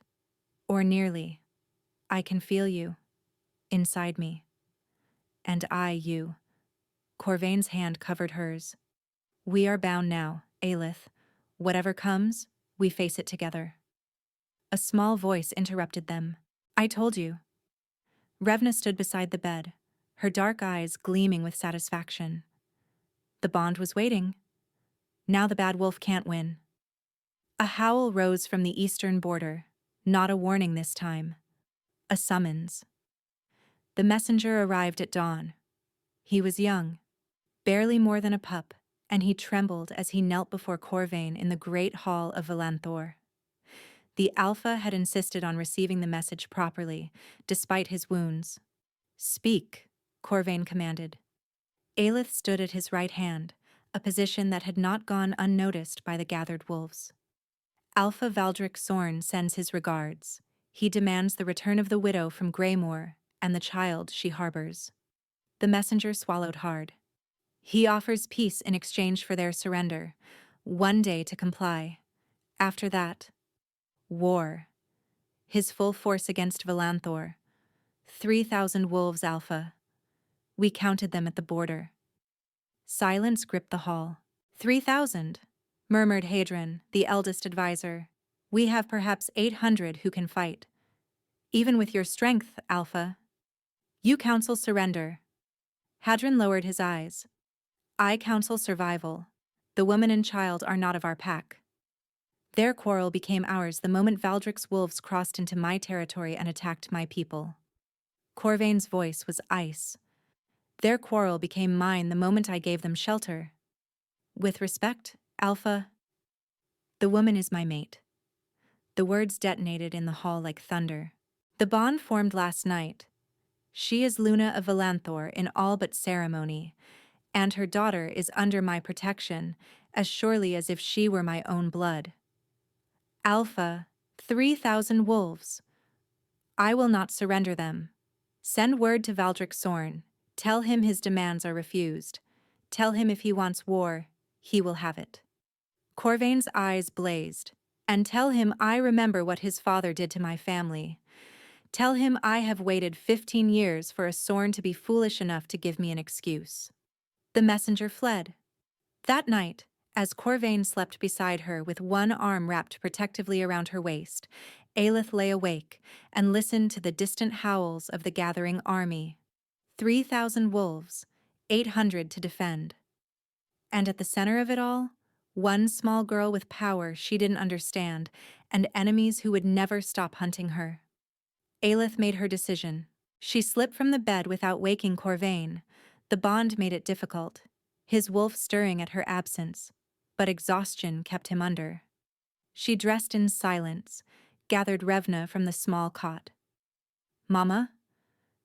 Or nearly. "I can feel you. Inside me. And I, you." Corvain's hand covered hers. "We are bound now, Aelith. Whatever comes, we face it together." A small voice interrupted them. "I told you." Revna stood beside the bed, her dark eyes gleaming with satisfaction. The bond was waiting. Now the bad wolf can't win. A howl rose from the eastern border, not a warning this time. A summons. The messenger arrived at dawn. He was young, barely more than a pup, and he trembled as he knelt before Corvain in the great hall of Elanthor. The Alpha had insisted on receiving the message properly, despite his wounds. "Speak," Corvain commanded. Aelith stood at his right hand, a position that had not gone unnoticed by the gathered wolves. "Alpha Valdric Sorn sends his regards. He demands the return of the widow from Greymoor and the child she harbors." The messenger swallowed hard. "He offers peace in exchange for their surrender, one day to comply. After that, war. His full force against Elanthor. 3,000 wolves, Alpha. We counted them at the border." Silence gripped the hall. 3,000, murmured Hadron, the eldest advisor. "We have perhaps 800 who can fight. Even with your strength, Alpha. You counsel surrender." Hadron lowered his eyes. "I counsel survival. The woman and child are not of our pack." Their quarrel became ours the moment Valdric's wolves crossed into my territory and attacked my people. Corvain's voice was ice. Their quarrel became mine the moment I gave them shelter. With respect, Alpha, the woman is my mate. The words detonated in the hall like thunder. The bond formed last night. She is Luna of Elanthor in all but ceremony, and her daughter is under my protection, as surely as if she were my own blood. Alpha, 3,000 wolves. I will not surrender them. Send word to Valdric Sorn. Tell him his demands are refused. Tell him if he wants war, he will have it. Corvain's eyes blazed. And tell him I remember what his father did to my family. Tell him I have waited 15 years for a Sorn to be foolish enough to give me an excuse. The messenger fled. That night, as Corvain slept beside her with one arm wrapped protectively around her waist, Aelith lay awake and listened to the distant howls of the gathering army. 3,000 wolves, 800 to defend. And at the center of it all, one small girl with power she didn't understand, and enemies who would never stop hunting her. Aelith made her decision. She slipped from the bed without waking Corvain. The bond made it difficult, his wolf stirring at her absence, but exhaustion kept him under. She dressed in silence, gathered Revna from the small cot. "Mama?"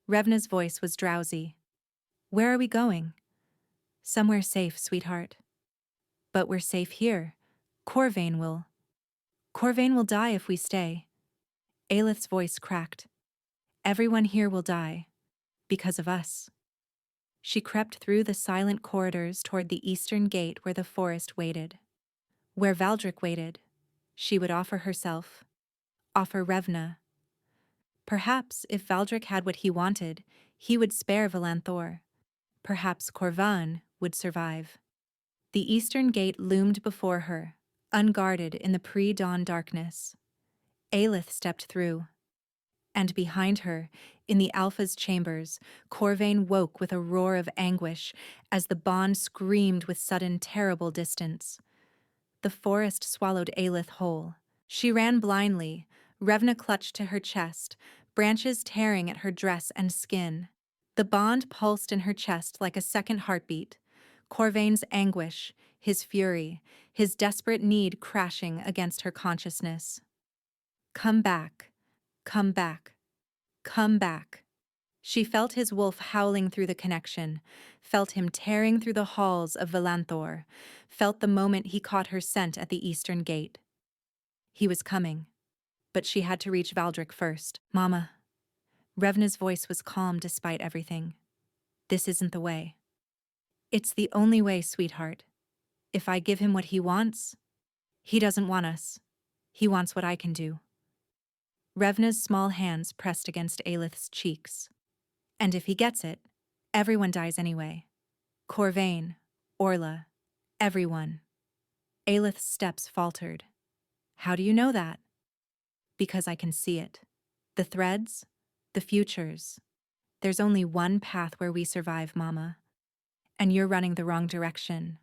Revna's voice was drowsy. "Where are we going?" "Somewhere safe, sweetheart." "But we're safe here. Corvain will." Corvain will die if we stay. Aelith's voice cracked. Everyone here will die. Because of us. She crept through the silent corridors toward the eastern gate where the forest waited. Where Valdric waited, she would offer herself. Offer Revna. Perhaps if Valdric had what he wanted, he would spare Elanthor. Perhaps Corvan would survive. The eastern gate loomed before her, unguarded in the pre-dawn darkness. Aelith stepped through. And behind her, in the Alpha's chambers, Corvain woke with a roar of anguish as the bond screamed with sudden terrible distance. The forest swallowed Aelith whole. She ran blindly, Revna clutched to her chest, branches tearing at her dress and skin. The bond pulsed in her chest like a second heartbeat. Corvain's anguish, his fury, his desperate need crashing against her consciousness. Come back. Come back. Come back. She felt his wolf howling through the connection, felt him tearing through the halls of Elanthor, felt the moment he caught her scent at the eastern gate. He was coming, but she had to reach Valdric first. Mama. Revna's voice was calm despite everything. This isn't the way. It's the only way, sweetheart. If I give him what he wants, he doesn't want us. He wants what I can do. Revna's small hands pressed against Aelith's cheeks. And if he gets it, everyone dies anyway. Corvain, Orla, everyone. Aelith's steps faltered. How do you know that? Because I can see it. The threads, the futures. There's only one path where we survive, Mama. And you're running the wrong direction.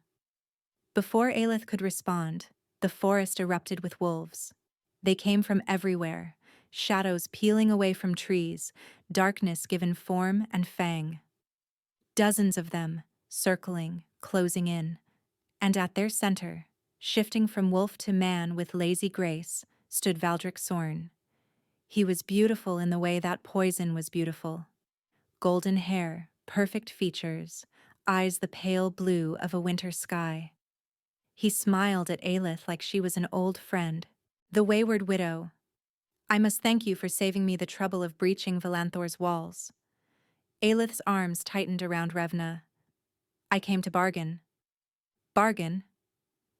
Before Aelith could respond, the forest erupted with wolves. They came from everywhere, shadows peeling away from trees, darkness given form and fang. Dozens of them, circling, closing in. And at their center, shifting from wolf to man with lazy grace, stood Valdric Sorn. He was beautiful in the way that poison was beautiful. Golden hair, perfect features, eyes the pale blue of a winter sky. He smiled at Aelith like she was an old friend. The wayward widow. I must thank you for saving me the trouble of breaching Elanthor's walls. Aelith's arms tightened around Revna. I came to bargain. Bargain?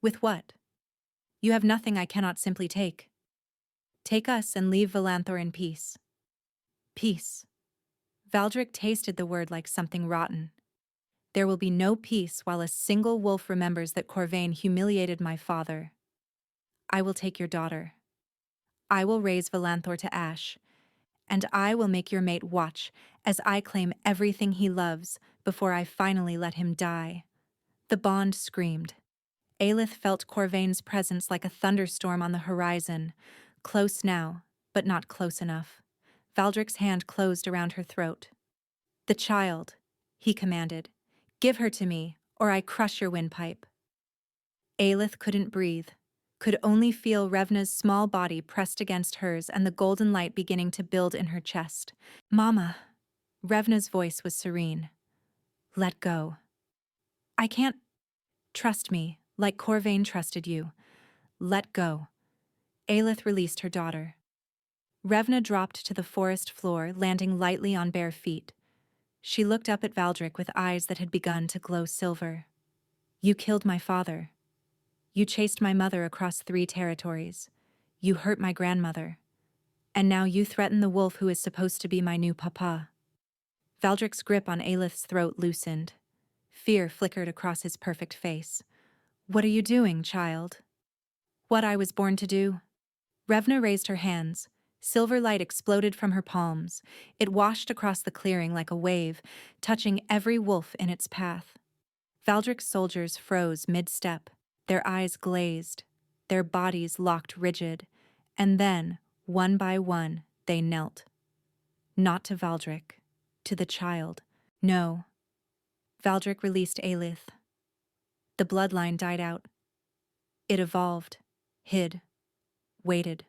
With what? You have nothing I cannot simply take. Take us and leave Elanthor in peace. Peace. Valdric tasted the word like something rotten. There will be no peace while a single wolf remembers that Corvain humiliated my father. I will take your daughter. I will raise Elanthor to ash, and I will make your mate watch as I claim everything he loves before I finally let him die. The bond screamed. Aelith felt Corvain's presence like a thunderstorm on the horizon, close now, but not close enough. Valdric's hand closed around her throat. The child, he commanded. Give her to me, or I crush your windpipe. Aelith couldn't breathe, could only feel Revna's small body pressed against hers and the golden light beginning to build in her chest. Mama. Revna's voice was serene. Let go. I can't. Trust me, like Corvain trusted you. Let go. Aelith released her daughter. Revna dropped to the forest floor, landing lightly on bare feet. She looked up at Valdric with eyes that had begun to glow silver. You killed my father. You chased my mother across 3 territories. You hurt my grandmother. And now you threaten the wolf who is supposed to be my new papa. Valdric's grip on Aelith's throat loosened. Fear flickered across his perfect face. What are you doing, child? What I was born to do? Revna raised her hands. Silver light exploded from her palms. It washed across the clearing like a wave, touching every wolf in its path. Valdric's soldiers froze mid-step, their eyes glazed, their bodies locked rigid, and then, one by one, they knelt. Not to Valdric, to the child. No. Valdric released Aelith. The bloodline died out. It evolved, hid, waited.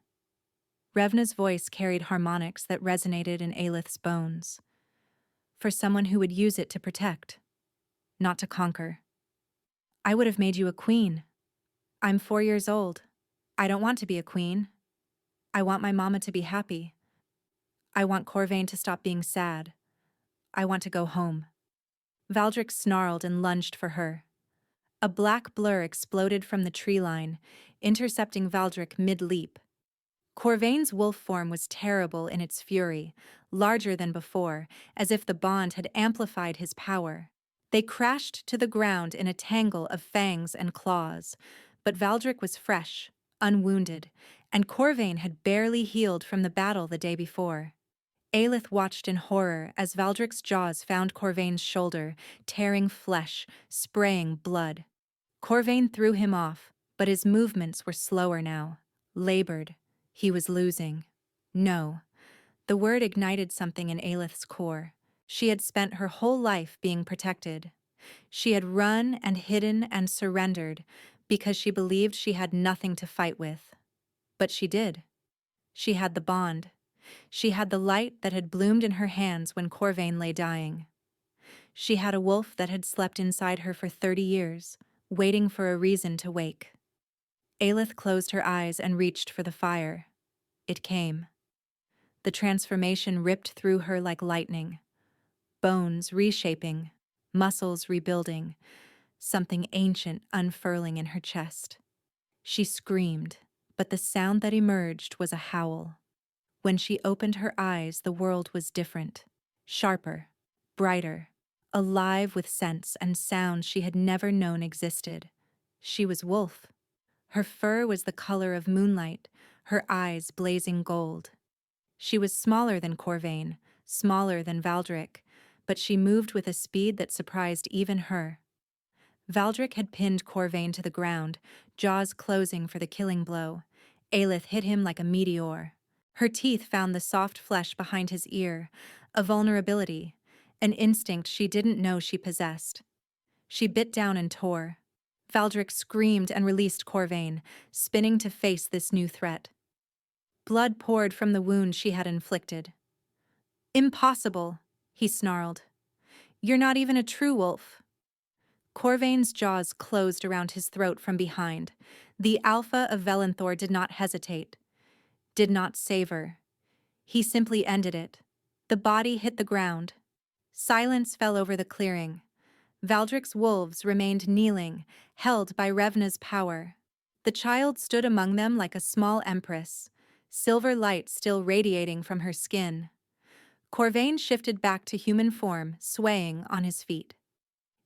Revna's voice carried harmonics that resonated in Aelith's bones. For someone who would use it to protect, not to conquer. I would have made you a queen. I'm 4 years old. I don't want to be a queen. I want my mama to be happy. I want Corvain to stop being sad. I want to go home. Valdric snarled and lunged for her. A black blur exploded from the tree line, intercepting Valdric mid-leap. Corvain's wolf form was terrible in its fury, larger than before, as if the bond had amplified his power. They crashed to the ground in a tangle of fangs and claws, but Valdric was fresh, unwounded, and Corvain had barely healed from the battle the day before. Aelith watched in horror as Valdric's jaws found Corvain's shoulder, tearing flesh, spraying blood. Corvain threw him off, but his movements were slower now, labored. He was losing. No. The word ignited something in Aelith's core. She had spent her whole life being protected. She had run and hidden and surrendered because she believed she had nothing to fight with. But she did. She had the bond. She had the light that had bloomed in her hands when Corvain lay dying. She had a wolf that had slept inside her for 30 years, waiting for a reason to wake. Aelith closed her eyes and reached for the fire. It came. The transformation ripped through her like lightning. Bones reshaping, muscles rebuilding, something ancient unfurling in her chest. She screamed, but the sound that emerged was a howl. When she opened her eyes, the world was different, sharper, brighter, alive with scents and sounds she had never known existed. She was wolf. Her fur was the color of moonlight, her eyes blazing gold. She was smaller than Corvain, smaller than Valdric, but she moved with a speed that surprised even her. Valdric had pinned Corvain to the ground, jaws closing for the killing blow. Aelith hit him like a meteor. Her teeth found the soft flesh behind his ear, a vulnerability, an instinct she didn't know she possessed. She bit down and tore. Valdric screamed and released Corvain, spinning to face this new threat. Blood poured from the wound she had inflicted. "Impossible," he snarled. "You're not even a true wolf." Corvain's jaws closed around his throat from behind. The alpha of Elanthor did not hesitate, did not savor. He simply ended it. The body hit the ground. Silence fell over the clearing. Valdric's wolves remained kneeling, held by Revna's power. The child stood among them like a small empress, silver light still radiating from her skin. Corvain shifted back to human form, swaying on his feet.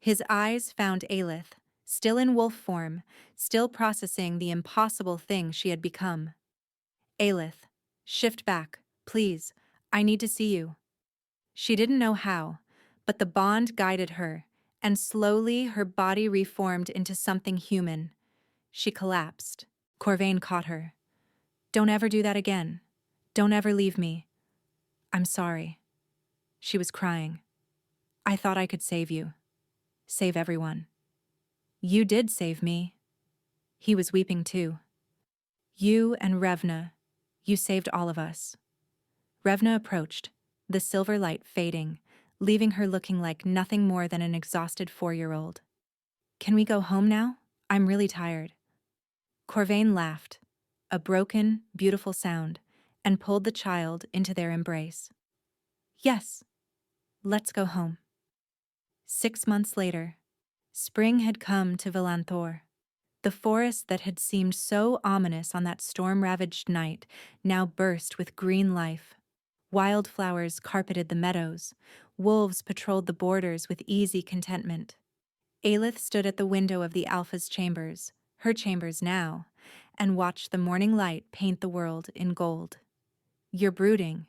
His eyes found Aelith, still in wolf form, still processing the impossible thing she had become. "Aelith, shift back, please. I need to see you." She didn't know how, but the bond guided her, and slowly her body reformed into something human. She collapsed. Corvain caught her. "Don't ever do that again. Don't ever leave me. I'm sorry." She was crying. "I thought I could save you. Save everyone." "You did save me." He was weeping too. "You and Revna, you saved all of us." Revna approached, the silver light fading, leaving her looking like nothing more than an exhausted 4-year-old. "Can we go home now? I'm really tired." Corvain laughed, a broken, beautiful sound, and pulled the child into their embrace. "Yes, let's go home." 6 months later, spring had come to Elanthor. The forest that had seemed so ominous on that storm-ravaged night now burst with green life. Wildflowers carpeted the meadows. Wolves patrolled the borders with easy contentment. Aelith stood at the window of the Alpha's chambers, her chambers now, and watched the morning light paint the world in gold. "You're brooding."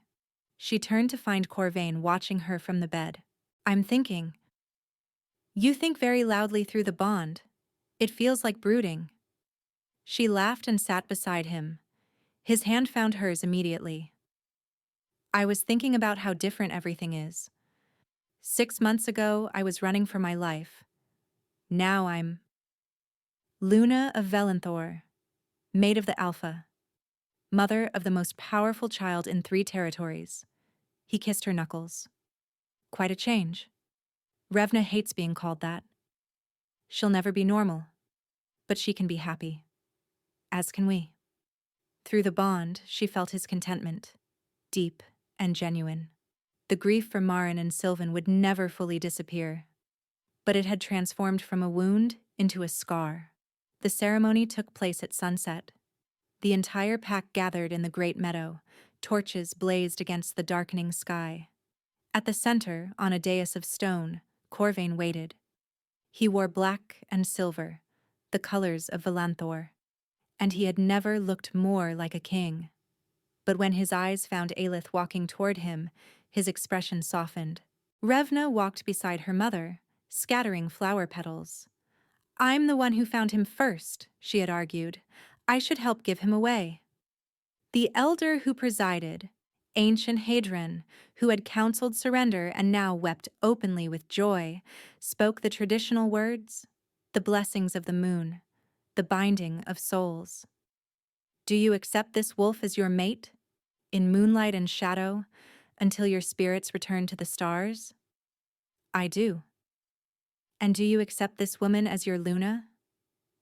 She turned to find Corvain watching her from the bed. "I'm thinking." "You think very loudly through the bond. It feels like brooding." She laughed and sat beside him. His hand found hers immediately. "I was thinking about how different everything is. 6 months ago, I was running for my life. Now I'm Luna of Elanthor, maid of the Alpha, mother of the most powerful child in 3 territories." He kissed her knuckles. "Quite a change. Revna hates being called that. She'll never be normal, but she can be happy. As can we." Through the bond, she felt his contentment, deep and genuine. The grief for Marin and Sylvan would never fully disappear, but it had transformed from a wound into a scar. The ceremony took place at sunset. The entire pack gathered in the great meadow. Torches blazed against the darkening sky. At the center, on a dais of stone, Corvain waited. He wore black and silver, the colors of Elanthor, and he had never looked more like a king. But when his eyes found Aelith walking toward him, his expression softened. Revna walked beside her mother, scattering flower petals. "I'm the one who found him first," she had argued. "I should help give him away." The elder who presided, ancient Hadron, who had counseled surrender and now wept openly with joy, spoke the traditional words, the blessings of the moon, the binding of souls. "Do you accept this wolf as your mate, in moonlight and shadow, until your spirits return to the stars?" "I do." "And do you accept this woman as your Luna,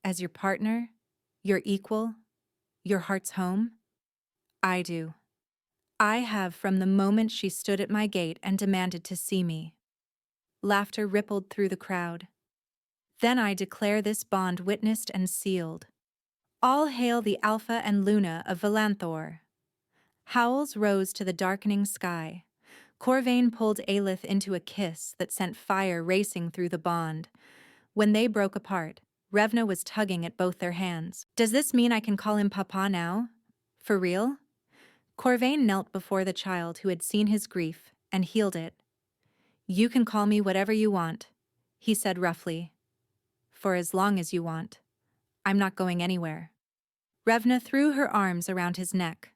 as your partner, your equal, your heart's home?" "I do. I have from the moment she stood at my gate and demanded to see me." Laughter rippled through the crowd. "Then I declare this bond witnessed and sealed. All hail the Alpha and Luna of Elanthor." Howls rose to the darkening sky. Corvain pulled Aelith into a kiss that sent fire racing through the bond. When they broke apart, Revna was tugging at both their hands. "Does this mean I can call him Papa now? For real?" Corvain knelt before the child who had seen his grief and healed it. "You can call me whatever you want," he said roughly. "For as long as you want. I'm not going anywhere." Revna threw her arms around his neck.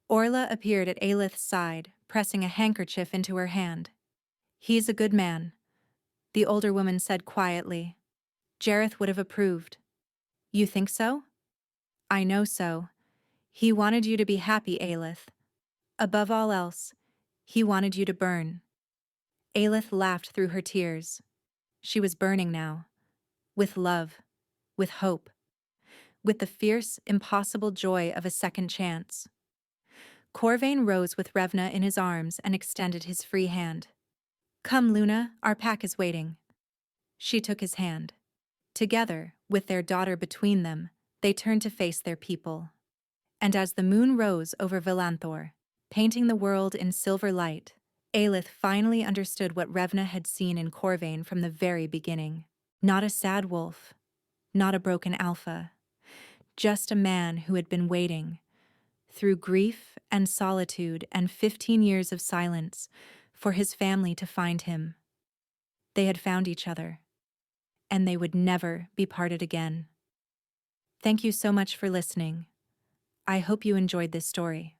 Orla appeared at Aelith's side, pressing a handkerchief into her hand. "He's a good man," the older woman said quietly. "Jareth would have approved." "You think so?" "I know so. He wanted you to be happy, Aelith. Above all else, he wanted you to burn." Aelith laughed through her tears. She was burning now. With love. With hope. With the fierce, impossible joy of a second chance. Corvain rose with Revna in his arms and extended his free hand. "Come, Luna, our pack is waiting." She took his hand. Together, with their daughter between them, they turned to face their people. And as the moon rose over Elanthor, painting the world in silver light, Aelith finally understood what Revna had seen in Corvain from the very beginning. Not a sad wolf, not a broken alpha, just a man who had been waiting, through grief and solitude and 15 years of silence, for his family to find him. They had found each other, and they would never be parted again. Thank you so much for listening. I hope you enjoyed this story.